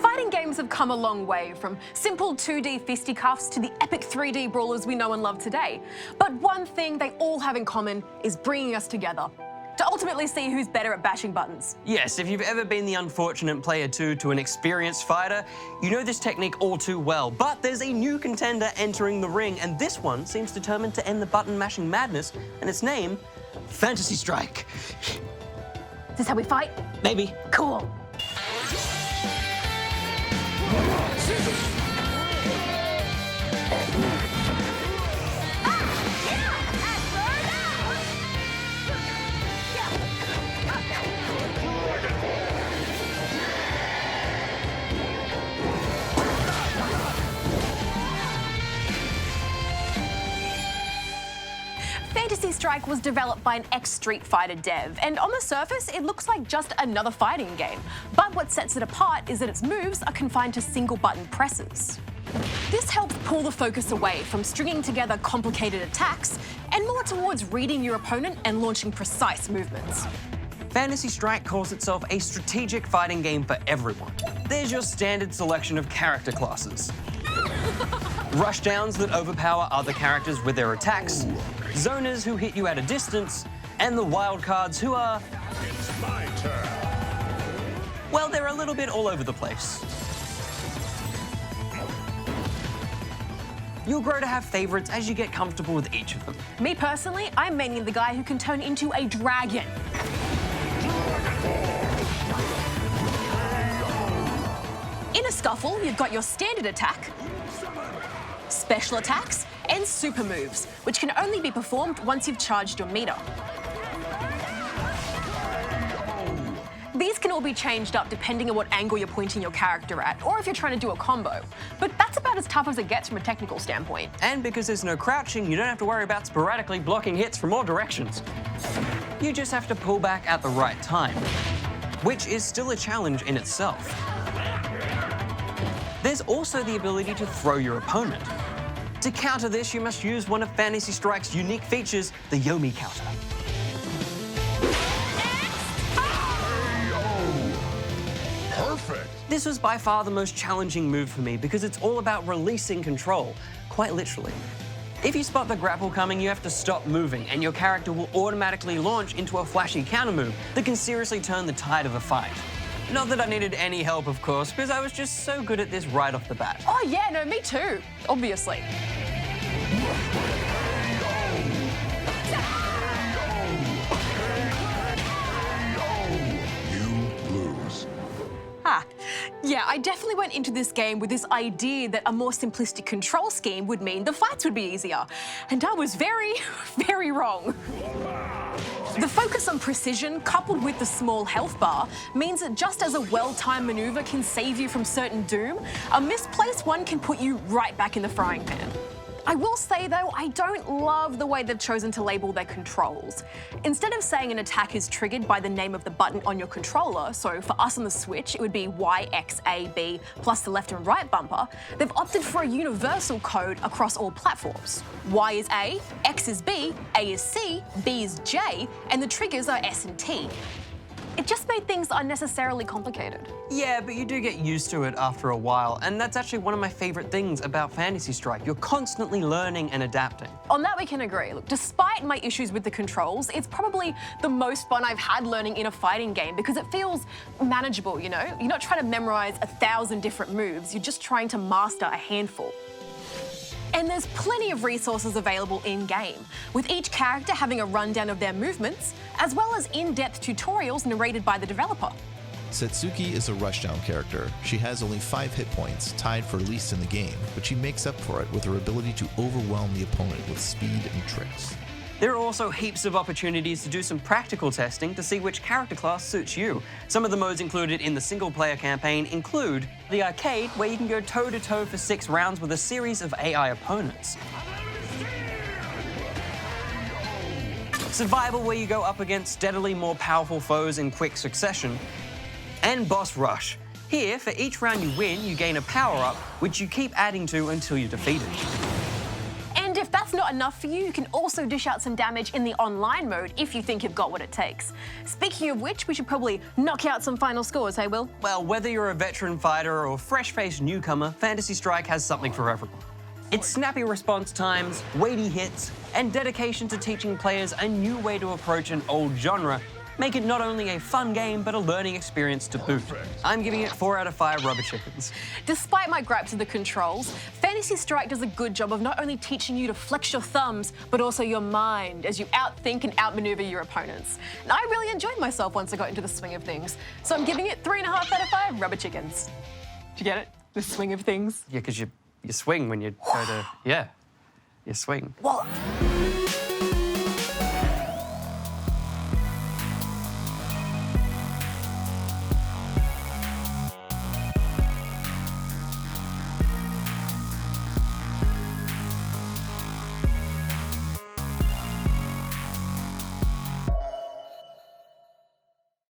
Fighting games have come a long way, from simple 2D fisticuffs to the epic 3D brawlers we know and love today. But one thing they all have in common is bringing us together to ultimately see who's better at bashing buttons. Yes, if you've ever been the unfortunate player 2 to an experienced fighter, you know this technique all too well. But there's a new contender entering the ring, and this one seems determined to end the button-mashing madness, and its name, Fantasy Strike. Is this how we fight? Maybe. Cool. Fantasy Strike was developed by an ex-Street Fighter dev, and on the surface, it looks like just another fighting game. But what sets it apart is that its moves are confined to single-button presses. This helps pull the focus away from stringing together complicated attacks and more towards reading your opponent and launching precise movements. Fantasy Strike calls itself a strategic fighting game for everyone. There's your standard selection of character classes. Rushdowns that overpower other characters with their attacks, zoners who hit you at a distance, and the wildcards who are... It's my turn. Well, they're a little bit all over the place. You'll grow to have favorites as you get comfortable with each of them. Me personally, I'm mainly the guy who can turn into a dragon. In a scuffle, you've got your standard attack, special attacks, and super moves, which can only be performed once you've charged your meter. These can all be changed up depending on what angle you're pointing your character at, or if you're trying to do a combo. But that's about as tough as it gets from a technical standpoint. And because there's no crouching, you don't have to worry about sporadically blocking hits from all directions. You just have to pull back at the right time, which is still a challenge in itself. There's also the ability to throw your opponent. To counter this, you must use one of Fantasy Strike's unique features, the Yomi counter. Perfect. This was by far the most challenging move for me because it's all about releasing control, quite literally. If you spot the grapple coming, you have to stop moving, and your character will automatically launch into a flashy counter move that can seriously turn the tide of a fight. Not that I needed any help, of course, because I was just so good at this right off the bat. Oh yeah, no, me too, obviously. You lose. Yeah, I definitely went into this game with this idea that a more simplistic control scheme would mean the fights would be easier. And I was very, very wrong. The focus on precision, coupled with the small health bar, means that just as a well-timed maneuver can save you from certain doom, a misplaced one can put you right back in the frying pan. I will say, though, I don't love the way they've chosen to label their controls. Instead of saying an attack is triggered by the name of the button on your controller, so for us on the Switch, it would be Y, X, A, B, plus the left and right bumper, they've opted for a universal code across all platforms. Y is A, X is B, A is C, B is J, and the triggers are S and T. It just made things unnecessarily complicated. Yeah, but you do get used to it after a while, and that's actually one of my favorite things about Fantasy Strike. You're constantly learning and adapting. On that we can agree. Look, despite my issues with the controls, it's probably the most fun I've had learning in a fighting game because it feels manageable, you know? You're not trying to memorize 1,000 different moves, you're just trying to master a handful. And there's plenty of resources available in-game, with each character having a rundown of their movements, as well as in-depth tutorials narrated by the developer. Setsuki is a rushdown character. She has only 5 hit points, tied for least in the game, but she makes up for it with her ability to overwhelm the opponent with speed and tricks. There are also heaps of opportunities to do some practical testing to see which character class suits you. Some of the modes included in the single-player campaign include the arcade, where you can go toe-to-toe for 6 rounds with a series of AI opponents. Survival, where you go up against steadily more powerful foes in quick succession. And Boss Rush. Here, for each round you win, you gain a power-up, which you keep adding to until you're defeated. And if that's that's not enough for you, you can also dish out some damage in the online mode if you think you've got what it takes. Speaking of which, we should probably knock out some final scores, hey Will? Well, whether you're a veteran fighter or fresh-faced newcomer, Fantasy Strike has something for everyone. Its snappy response times, weighty hits, and dedication to teaching players a new way to approach an old genre make it not only a fun game, but a learning experience to boot. I'm giving it 4 out of 5 rubber chickens. Despite my gripes with the controls, Fantasy Strike does a good job of not only teaching you to flex your thumbs, but also your mind as you outthink and outmaneuver your opponents. And I really enjoyed myself once I got into the swing of things. So I'm giving it 3.5 out of 5 rubber chickens. Did you get it? The swing of things? Yeah, because you swing when you go to, yeah, you swing. Well...